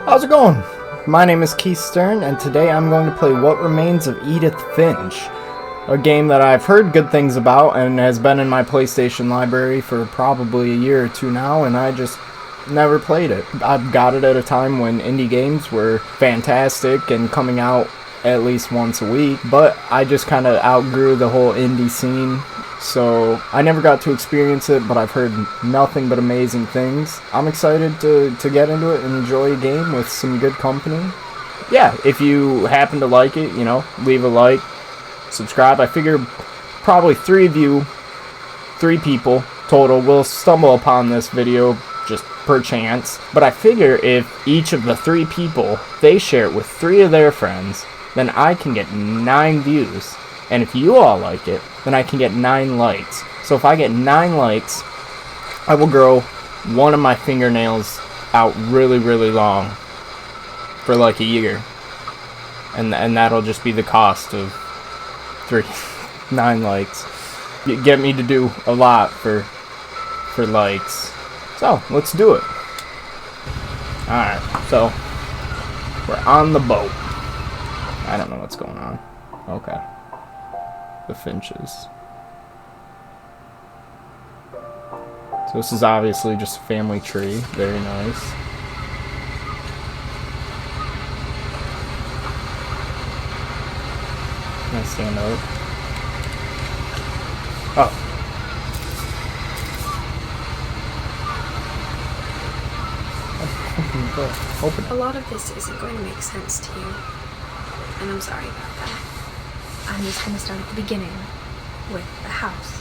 How's it going? My name is Keystern, and today I'm going to play What Remains of Edith Finch, a game that I've heard good things about and has been in my PlayStation library for probably a year or two now, and I just never played it. I got it at a time when indie games were fantastic and coming out at least once a week, but I just kind of outgrew the whole indie scene. So I never got to experience it, but I've heard nothing but amazing things. I'm excited to get into it and enjoy a game with some good company. Yeah, if you happen to like it, leave a like, subscribe. I figure probably three people total will stumble upon this video just per chance. But I figure if each of the 3 people, they share it with 3 of their friends, then I can get 9 views. And if you all like it, then I can get 9 likes. So if I get 9 likes, I will grow one of my fingernails out really, really long for like a year. And that'll just be the cost of 9 likes. You get me to do a lot for likes. So, let's do it. Alright, so we're on the boat. I don't know what's going on. Okay. The Finches. So this is obviously just a family tree. Very nice. Can I stand up? Oh. Open it. A lot of this isn't going to make sense to you, and I'm sorry about that. I'm just going to start at the beginning, with the house.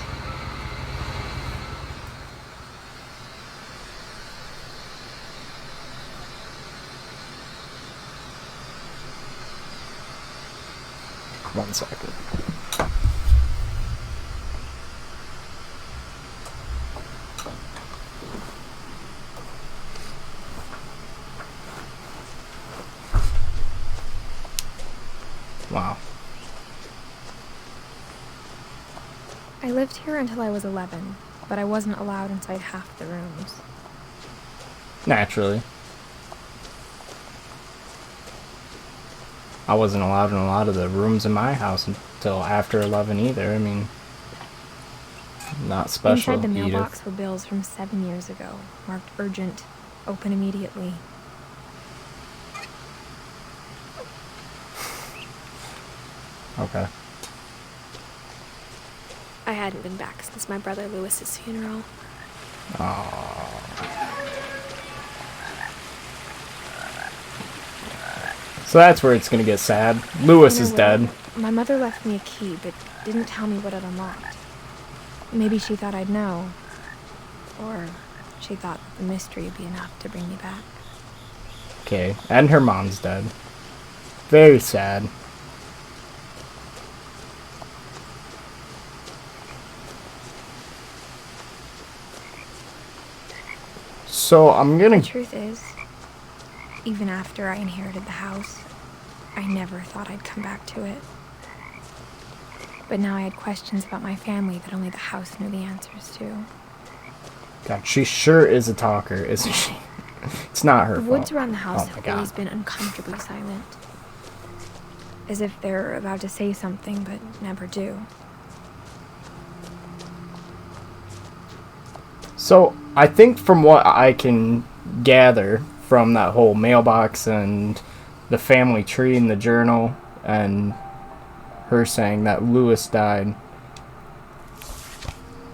One second. Wow. I lived here until I was 11, but I wasn't allowed inside half the rooms. Naturally. I wasn't allowed in a lot of the rooms in my house until after 11 either. I mean, not special. Inside the mailbox Edith. were bills from 7 years ago, marked urgent, open immediately. Okay. I hadn't been back since my brother Lewis's funeral. Aww. So that's where it's gonna get sad. Lewis is dead. My mother left me a key, but didn't tell me what it unlocked. Maybe she thought I'd know. Or she thought the mystery would be enough to bring me back. Okay, and her mom's dead. Very sad. So I'm gonna... The truth is, even after I inherited the house, I never thought I'd come back to it. But now I had questions about my family that only the house knew the answers to. God, she sure is a talker, isn't she? It's not her fault. The woods around the house Oh my have God. always been uncomfortably silent. As if they're about to say something, but never do. So, I think from what I can gather from that whole mailbox and the family tree in the journal and her saying that Lewis died,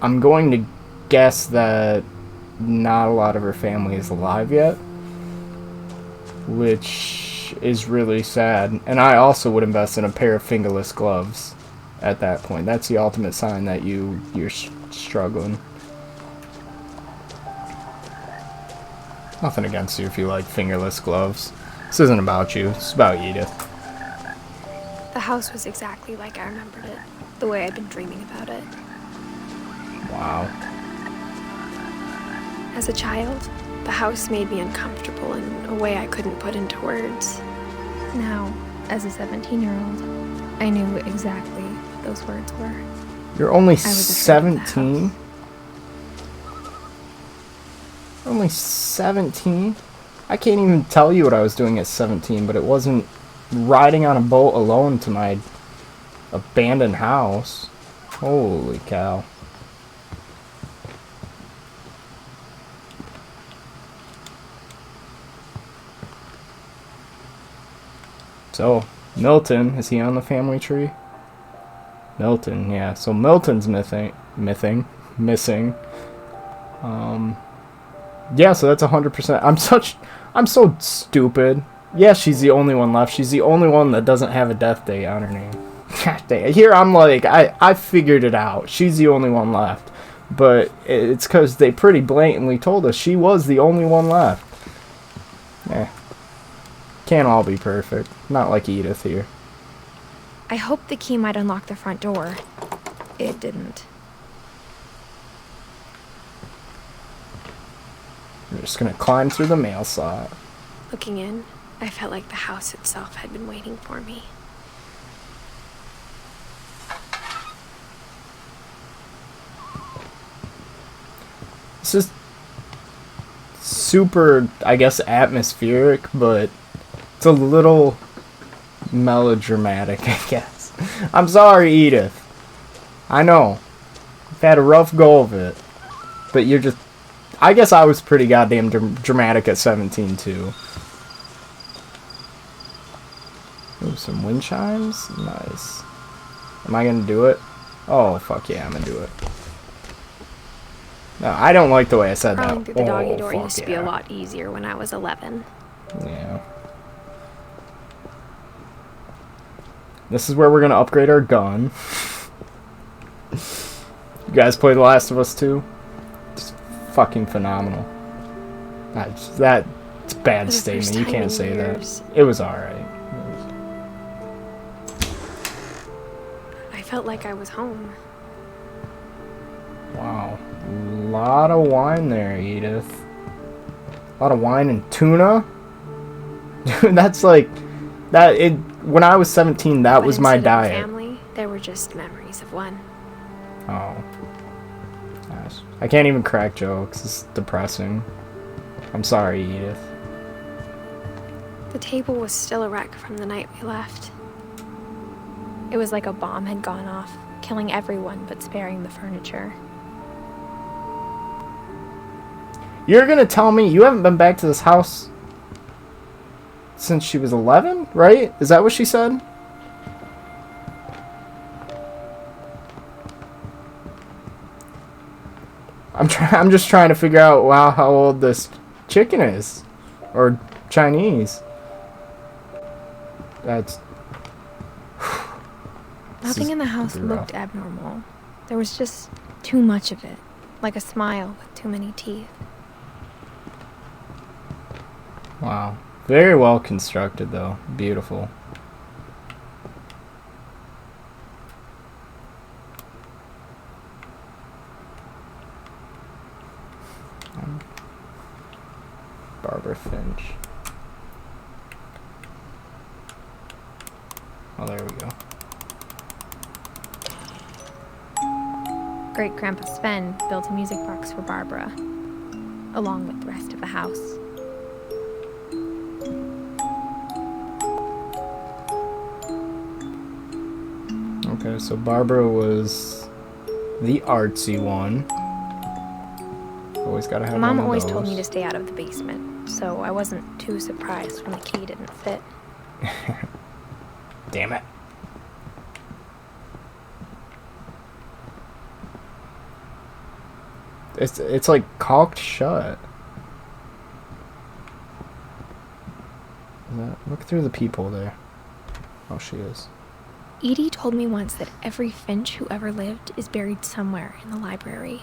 I'm going to guess that not a lot of her family is alive yet, which is really sad. And I also would invest in a pair of fingerless gloves at that point. That's the ultimate sign that you're struggling. Nothing against you if you like fingerless gloves. This isn't about you. It's about Edith. The house was exactly like I remembered it, the way I'd been dreaming about it. Wow. As a child, the house made me uncomfortable in a way I couldn't put into words. Now, as a 17-year-old, I knew exactly what those words were. You're only I was afraid of the 17? house. Only 17? I can't even tell you what I was doing at 17, but it wasn't riding on a boat alone to my abandoned house. Holy cow. So, Milton, is he on the family tree? Milton, yeah. So Milton's missing. Yeah, so that's 100%. I'm so stupid. Yeah, she's the only one left. She's the only one that doesn't have a death date on her name. God damn. Here I'm like, I figured it out. She's the only one left. But it's because they pretty blatantly told us she was the only one left. Can't all be perfect. Not like Edith here. I hoped the key might unlock the front door. It didn't. We're just gonna climb through the mail slot. Looking in, I felt like the house itself had been waiting for me. This is super, I guess, atmospheric, but it's a little melodramatic, I guess. I'm sorry, Edith. I know. You've had a rough go of it. But you're just... I guess I was pretty goddamn dramatic at 17, too. Ooh, some wind chimes? Nice. Am I gonna do it? Oh, fuck yeah, I'm gonna do it. No, I don't like the way I said that. Crawling through the doggy door used to be a lot easier when I was 11. Yeah. This is where we're gonna upgrade our gun. You guys play The Last of Us 2? It's fucking phenomenal. That's a bad statement. You can't say that. It was alright. I felt like I was home. Wow. A lot of wine there, Edith. A lot of wine and tuna? Dude, that's like... when I was 17, that was my diet. Family, there were just memories of one. Oh. Gosh. I can't even crack jokes. It's depressing. I'm sorry, Edith. The table was still a wreck from the night we left. It was like a bomb had gone off, killing everyone but sparing the furniture. You're gonna tell me you haven't been back to this house since she was 11, right? Is that what she said? I'm just trying to figure out, wow, how old this chicken is. Or Chinese. That's... Nothing in the house looked abnormal. There was just too much of it. Like a smile with too many teeth. Wow. Very well constructed, though. Beautiful. Barbara Finch. Oh, there we go. Great-Grandpa Sven built a music box for Barbara, along with the rest of the house. Okay, so Barbara was the artsy one. Always gotta have Mom one of always those. told me to stay out of the basement, so I wasn't too surprised when the key didn't fit. Damn it. It's like caulked shut. Look through the peephole there. Oh, she is. Edie told me once that every Finch who ever lived is buried somewhere in the library.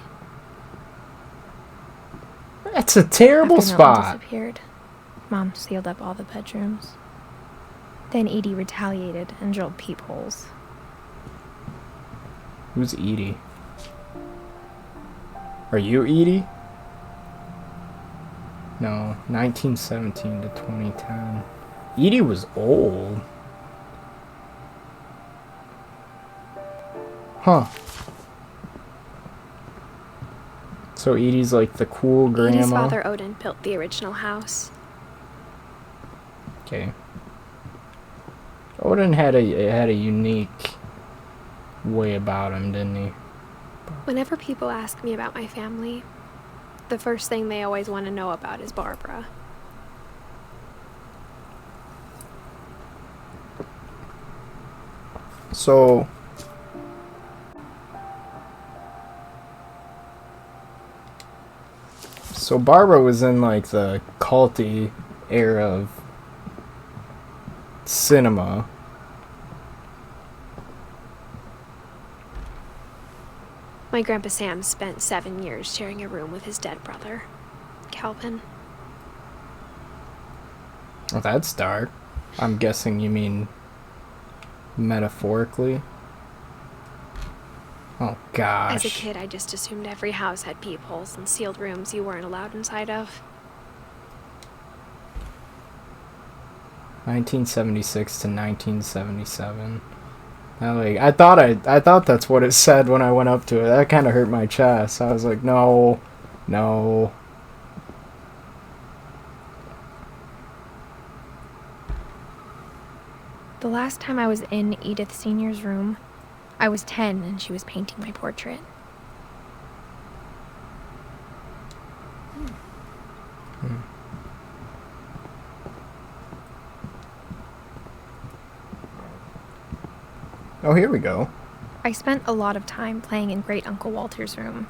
That's a terrible After Milton spot. disappeared, Mom sealed up all the bedrooms. Then Edie retaliated and drilled peepholes. Who's Edie? Are you Edie? No, 1917 to 2010. Edie was old. Huh. So Edie's like the cool grandma? Edie's father Odin built the original house. Okay. Odin had a unique way about him, didn't he? Whenever people ask me about my family, the first thing they always want to know about is Barbara. So Barbara was in like the culty era of cinema. My Grandpa Sam spent 7 years sharing a room with his dead brother, Calvin. Oh, that's dark. I'm guessing you mean metaphorically. Oh gosh. As a kid, I just assumed every house had peepholes and sealed rooms you weren't allowed inside of. 1976 to 1977. I thought that's what it said when I went up to it. That kind of hurt my chest. I was like, no, no. The last time I was in Edith Sr.'s room, I was 10 and she was painting my portrait. Oh, here we go. I spent a lot of time playing in Great Uncle Walter's room.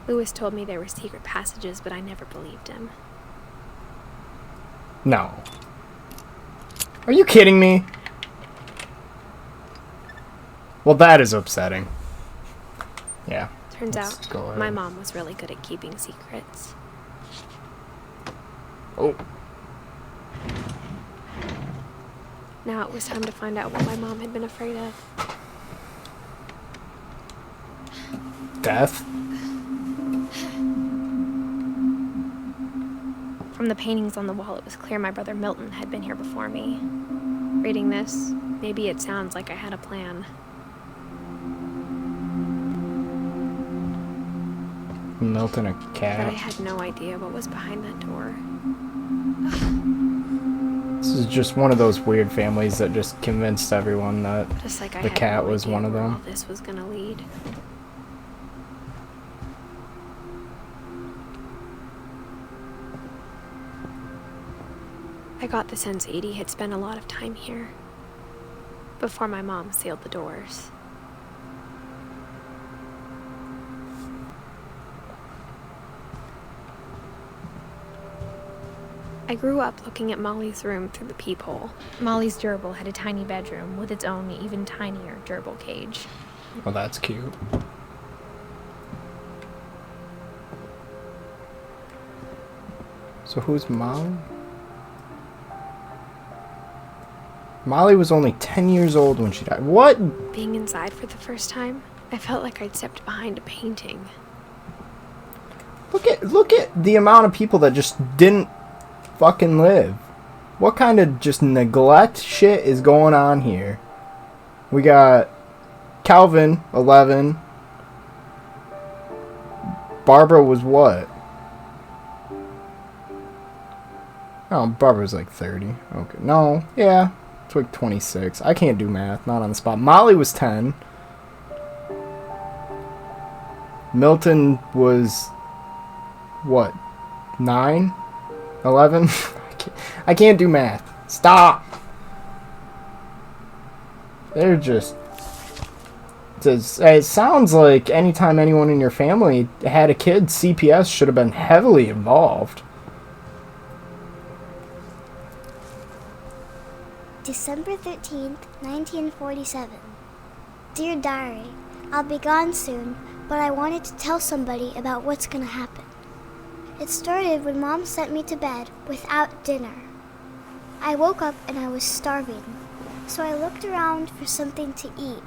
Lewis told me there were secret passages, but I never believed him. No. Are you kidding me? Well, that is upsetting. Yeah. Turns Let's go out, ahead. my mom was really good at keeping secrets. Oh. Now it was time to find out what my mom had been afraid of. Death? From the paintings on the wall, it was clear my brother Milton had been here before me. Reading this, maybe it sounds like I had a plan. Milton a But I cat. had no idea what was behind that door. This is just one of those weird families that just convinced everyone that Just like I the had cat no was idea one of where them. all this was gonna lead. I got the sense Edie had spent a lot of time here before my mom sealed the doors. I grew up looking at Molly's room through the peephole. Molly's gerbil had a tiny bedroom with its own even tinier gerbil cage. Well, that's cute. So who's Molly? Molly was only 10 years old when she died. What? Being inside for the first time, I felt like I'd stepped behind a painting. Look at the amount of people that just didn't fucking live. What kind of just neglect shit is going on here? We got Calvin, 11. Barbara was what? Oh, Barbara's like 30. Okay. No, yeah. It's like 26. I can't do math. Not on the spot. Molly was 10. Milton was what? 9? 11? I can't do math. Stop! They're just... It sounds like anytime anyone in your family had a kid, CPS should have been heavily involved. December 13th, 1947. Dear Diary, I'll be gone soon, but I wanted to tell somebody about what's gonna happen. It started when Mom sent me to bed without dinner. I woke up and I was starving, so I looked around for something to eat.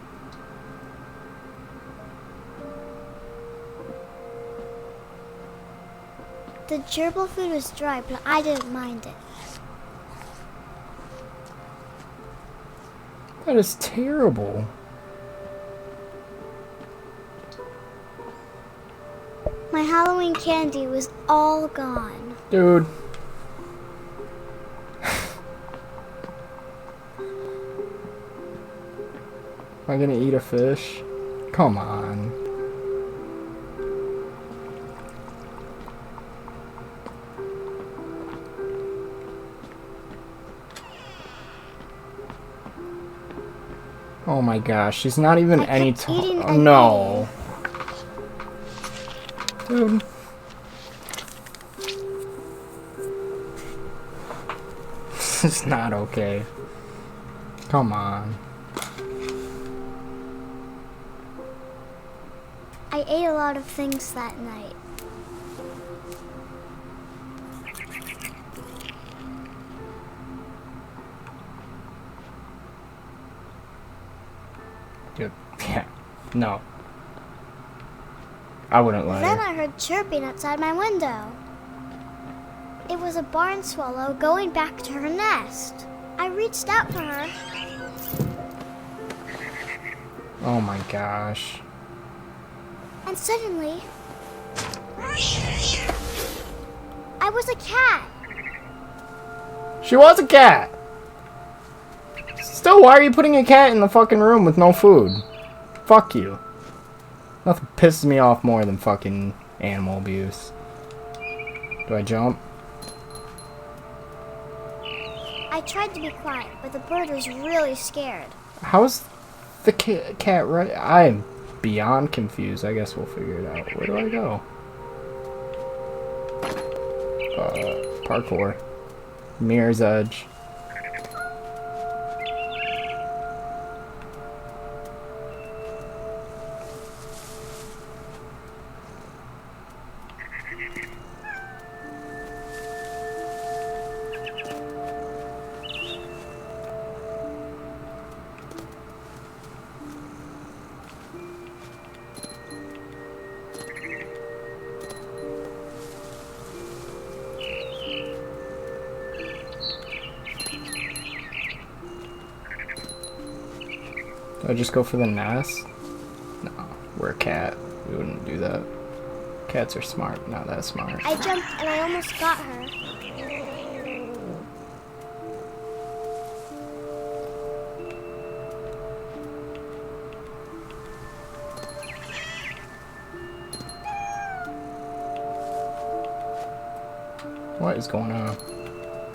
The gerbil food was dry, but I didn't mind it. That is terrible. My Halloween candy was all gone. Dude. Am I gonna eat a fish? Come on. Oh my gosh, she's not even any eating oh, no. Dude. This is not okay. Come on. I ate a lot of things that night. Dude, yeah, no. I wouldn't let Then her. I heard chirping outside my window. It was a barn swallow going back to her nest. I reached out for her. Oh my gosh. And suddenly, I was a cat. She was a cat! Still, why are you putting a cat in the fucking room with no food? Fuck you. Nothing pisses me off more than fucking animal abuse. Do I jump? I tried to be quiet, but the bird was really scared. How's the cat right? I'm beyond confused. I guess we'll figure it out. Where do I go? Parkour. Mirror's Edge. Do I just go for the nest? No, we're a cat. We wouldn't do that. Cats are smart, not that smart. I jumped and I almost got her. What is going on?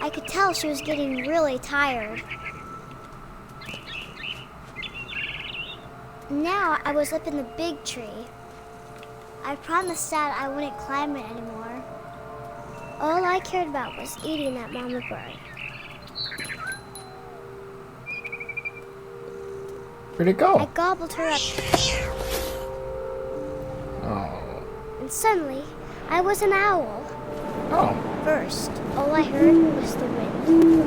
I could tell she was getting really tired. Now I was up in the big tree. I promised Dad I wouldn't climb it anymore. All I cared about was eating that mama bird. Where'd it I go? gobbled her up, Oh. and suddenly I was an owl. Oh. First, all I heard was the wind.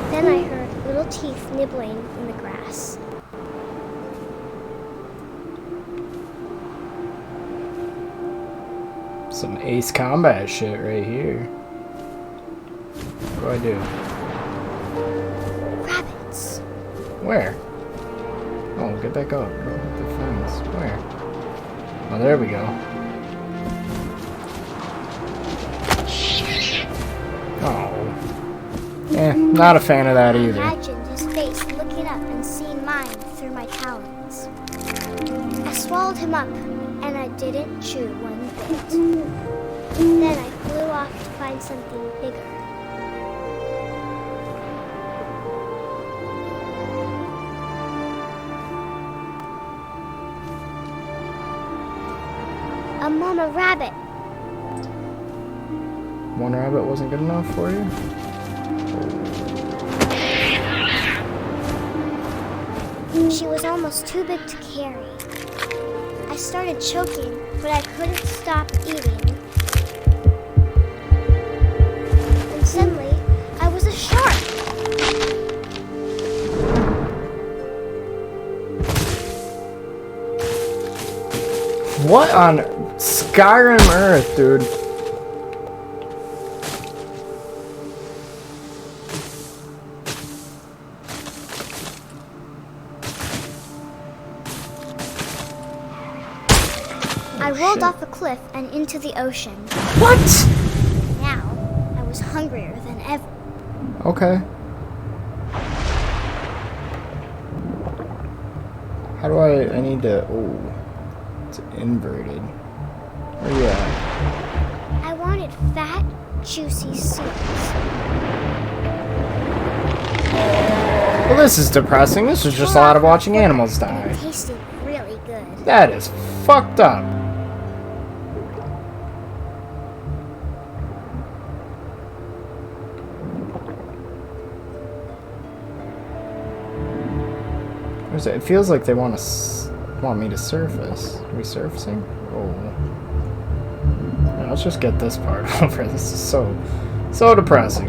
Then I heard little teeth nibbling in the grass. Some Ace Combat shit right here. What do I do? Rabbits. Where? Oh, get back up. Go with the fence. Where? Oh, there we go. Oh. Not a fan of that I either. imagined his face looking up and seeing mine through my talons. I swallowed him up, and I didn't chew one bit. Then I flew off to find something bigger. A mama rabbit. One rabbit wasn't good enough for you? She was almost too big to carry. I started choking, but I couldn't stop eating. And suddenly, I was a shark. What on Skyrim Earth, dude? I rolled rolled shit. off a cliff and into the ocean. What? Now, I was hungrier than ever. Okay. How do I need to... Oh. It's inverted. Where you at? I wanted fat, juicy soups. Well, this is depressing. This is just a lot of watching animals It die. tasted really good. That is fucked up. It feels like they want me to surface. Are we surfacing? Oh. Yeah, let's just get this part over. This is so depressing.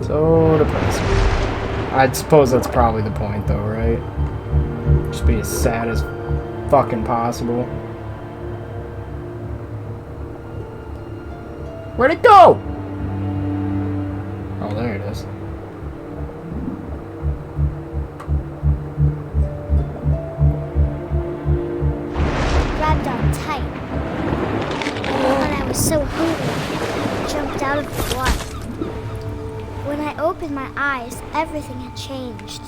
So depressing. I'd suppose that's probably the point, though, right? Just be as sad as fucking possible. Where'd it go? Oh, there it is. Grabbed on tight. When I was so hungry, I jumped out of the water. When I opened my eyes, everything had changed.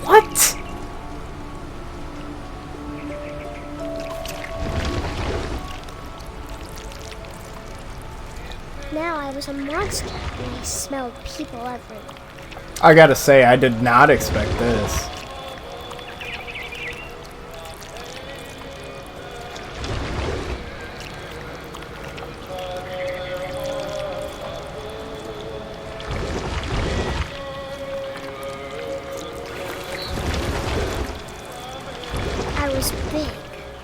What? Now I was a monster, and I smelled people everywhere. I gotta say, I did not expect this. I was big,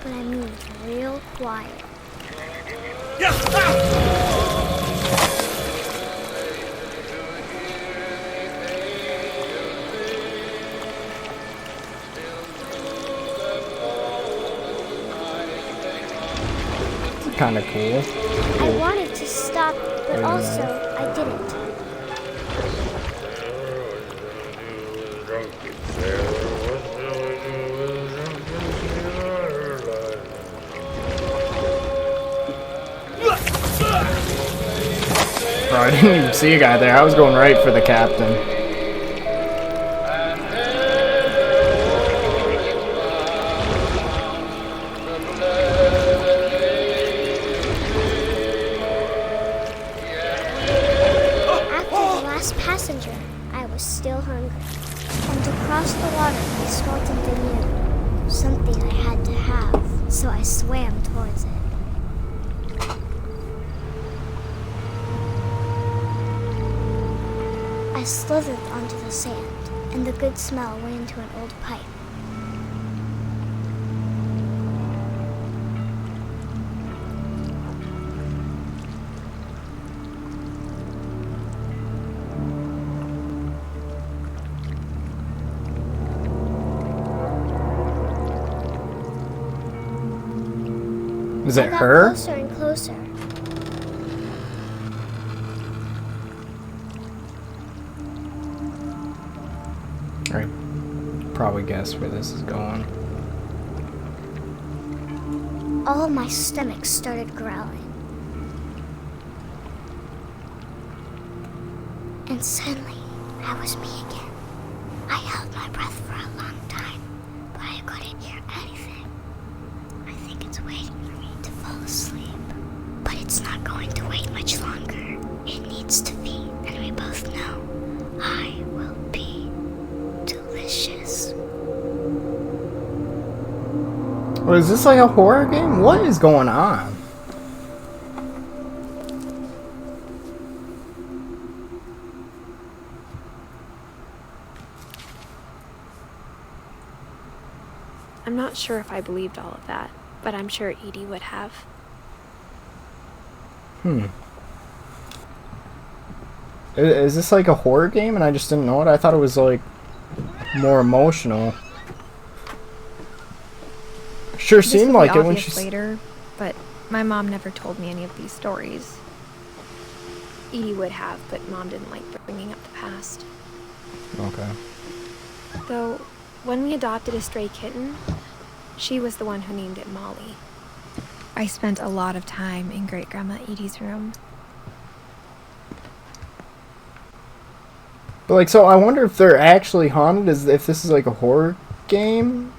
but I moved real quiet. Kind of cool. I wanted to stop, but also I didn't. Bro, I didn't even see a guy there. I was going right for the captain. After the last passenger, I was still hungry. And to cross the water, I smelled something new. Something I had to have, so I swam towards it. I slithered onto the sand, and the good smell went into an old pipe. Is it I got her? closer and closer. I probably guess where this is going. All of my stomach started growling. And suddenly, I was me again. I held my breath for a long time, but I couldn't hear anything. I think it's waiting for me to fall asleep. But it's not going to wait much longer. It needs to feed, and we both know I will be delicious. What is this, like a horror game? What is going on? I'm not sure if I believed all of that, but I'm sure Edie would have. Is this like a horror game and I just didn't know it? I thought it was like more emotional. Sure This seemed will be like it when obvious she's... later, but my mom never told me any of these stories. Edie would have, but Mom didn't like bringing up the past. Okay. Though, When we adopted a stray kitten, she was the one who named it Molly. I spent a lot of time in Great-Grandma Edie's room. But like, so I wonder if they're actually haunted, if this is like a horror game.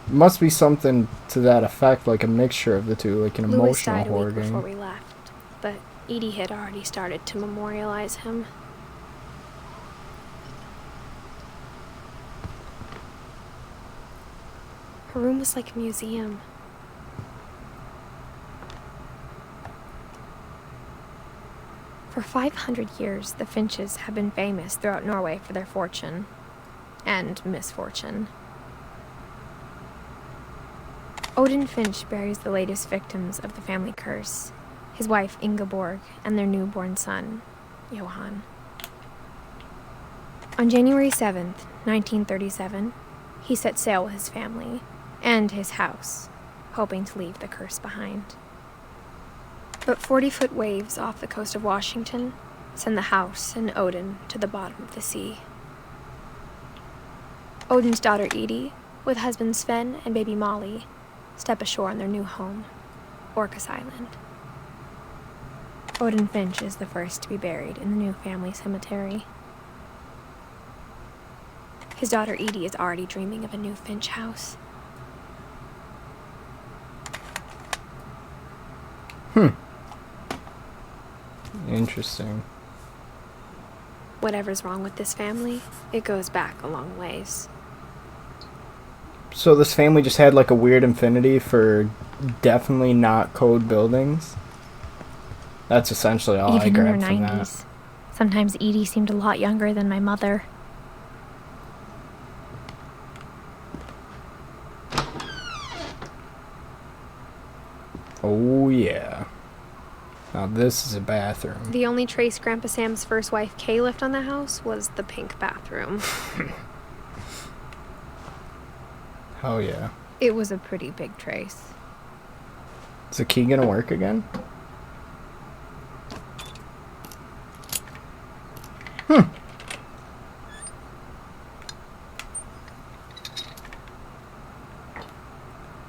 Must be something to that effect, like a mixture of the two, like an Louis emotional died a horror week game. before we left, but Edie had already started to memorialize him. Her room was like a museum. For 500 years, the Finches have been famous throughout Norway for their fortune and misfortune. Odin Finch buries the latest victims of the family curse, his wife Ingeborg and their newborn son, Johan. On January 7th, 1937, he set sail with his family and his house, hoping to leave the curse behind. But 40-foot waves off the coast of Washington send the house and Odin to the bottom of the sea. Odin's daughter Edie, with husband Sven and baby Molly, step ashore on their new home, Orcas Island. Odin Finch is the first to be buried in the new family cemetery. His daughter Edie is already dreaming of a new Finch house. Interesting. Whatever's wrong with this family, it goes back a long ways. So this family just had like a weird affinity for definitely not code buildings. That's essentially all I Even in grabbed her from 90s. that. Sometimes Edie seemed a lot younger than my mother. Oh yeah. Now this is a bathroom. The only trace Grandpa Sam's first wife Kay left on the house was the pink bathroom. Oh yeah. It was a pretty big trace. Is the key gonna work again?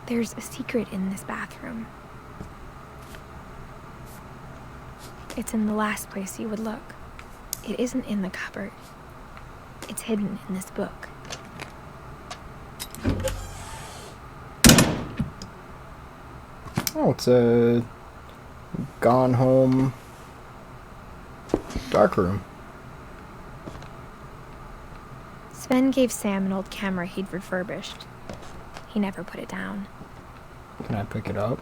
There's a secret in this bathroom. It's in the last place you would look. It isn't in the cupboard. It's hidden in this book. Oh, it's a gone home dark room. Sven gave Sam an old camera he'd refurbished. He never put it down. Can I pick it up?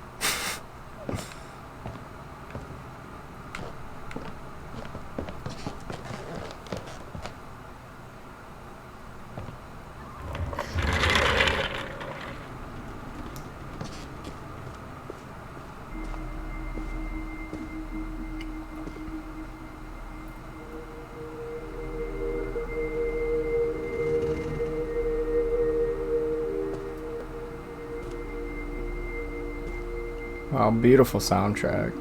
Wow, beautiful soundtrack.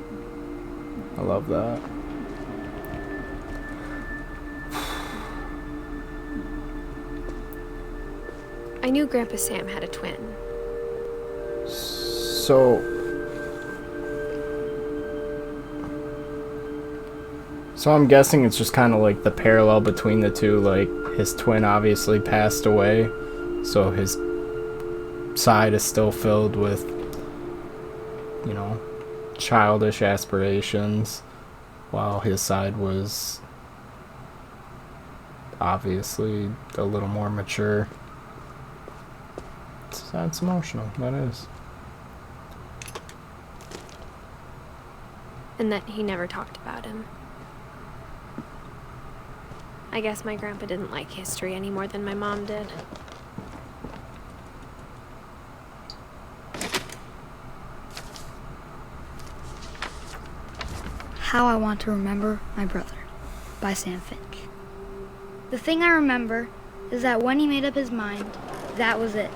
I love that. I knew Grandpa Sam had a twin. So I'm guessing it's just kind of like the parallel between the two. Like, his twin obviously passed away, so his side is still filled with, you know, childish aspirations, while his side was obviously a little more mature. That's emotional, that is. And that he never talked about him. I guess my grandpa didn't like history any more than my mom did. How I Want to Remember My Brother by Sam Finch. The thing I remember is that when he made up his mind, that was it.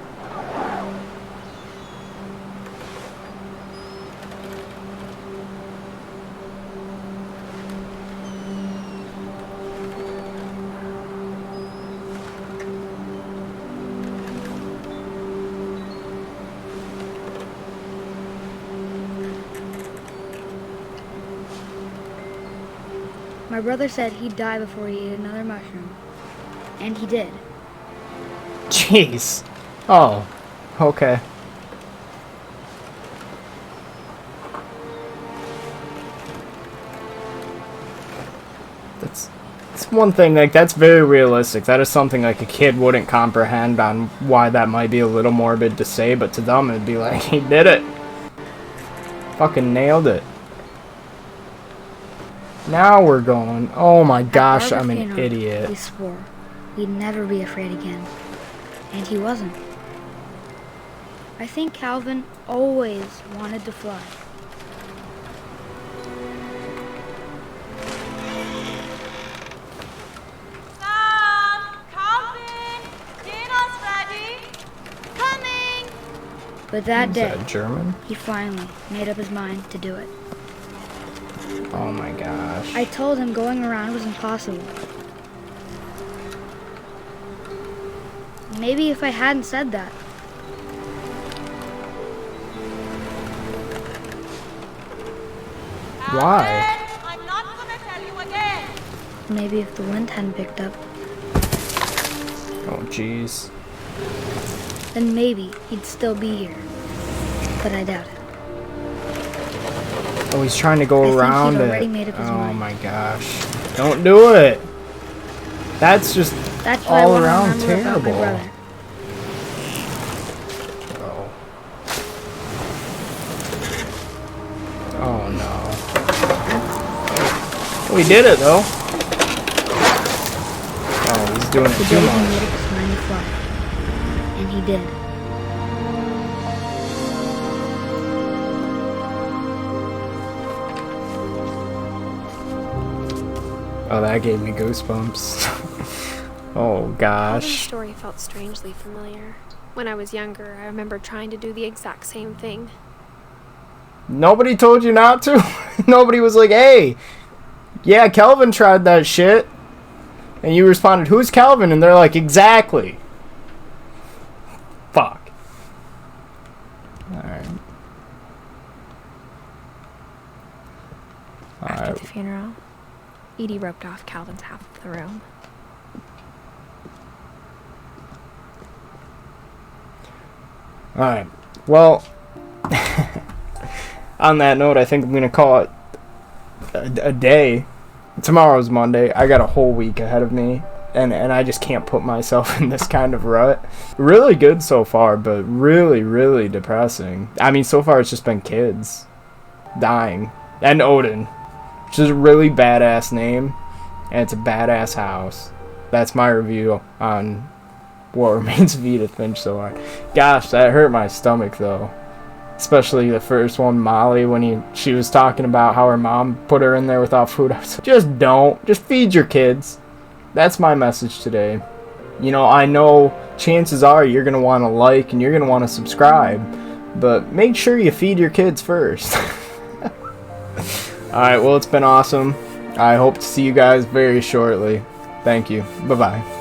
My brother said he'd die before he ate another mushroom. And he did. Jeez. Oh, okay. That's one thing, like, that's very realistic. That is something, like, a kid wouldn't comprehend on why that might be a little morbid to say, but to them it'd be like, he did it. Fucking nailed it. Now we're going. Oh my gosh, I'm an idiot. We swore we'd never be afraid again. And he wasn't. I think Calvin always wanted to fly. Sam! Calvin! Dinner's ready! Coming! But that Is day, that German? he finally made up his mind to do it. Oh my gosh. I told him going around was impossible. Maybe if I hadn't said that. Why? I'm not gonna tell you again. Maybe if the wind hadn't picked up, Oh jeez. then maybe he'd still be here. But I doubt it. Oh, he's trying to go I think around he'd it. already made up his Oh mind. my gosh. Don't do it. That's just That's what I all want to around remember about my terrible. brother. Oh. Oh no. We did it though. Oh, he's doing The it day too he much. made up his mind to fly. And he did. Oh, that gave me goosebumps. Oh Calvin's gosh. story felt strangely familiar. When I was younger, I remember trying to do the exact same thing. Nobody told you not to? Nobody was like, hey, yeah, Kelvin tried that shit. And you responded, who's Kelvin? And they're like, exactly. Fuck. Alright. After Alright. the funeral, Edie roped off Calvin's half of the room. Alright. Well, on that note, I think I'm going to call it a day. Tomorrow's Monday. I got a whole week ahead of me. And I just can't put myself in this kind of rut. Really good so far, but really, really depressing. I mean, so far it's just been kids dying. And Odin. Which is a really badass name. And it's a badass house. That's my review on What Remains of Edith Finch so far. Gosh, that hurt my stomach though. Especially the first one, Molly, when she was talking about how her mom put her in there without food. I was like, just don't. Just feed your kids. That's my message today. You know, I know chances are you're going to want to like and you're going to want to subscribe. But make sure you feed your kids first. Alright, well, it's been awesome. I hope to see you guys very shortly. Thank you. Bye-bye.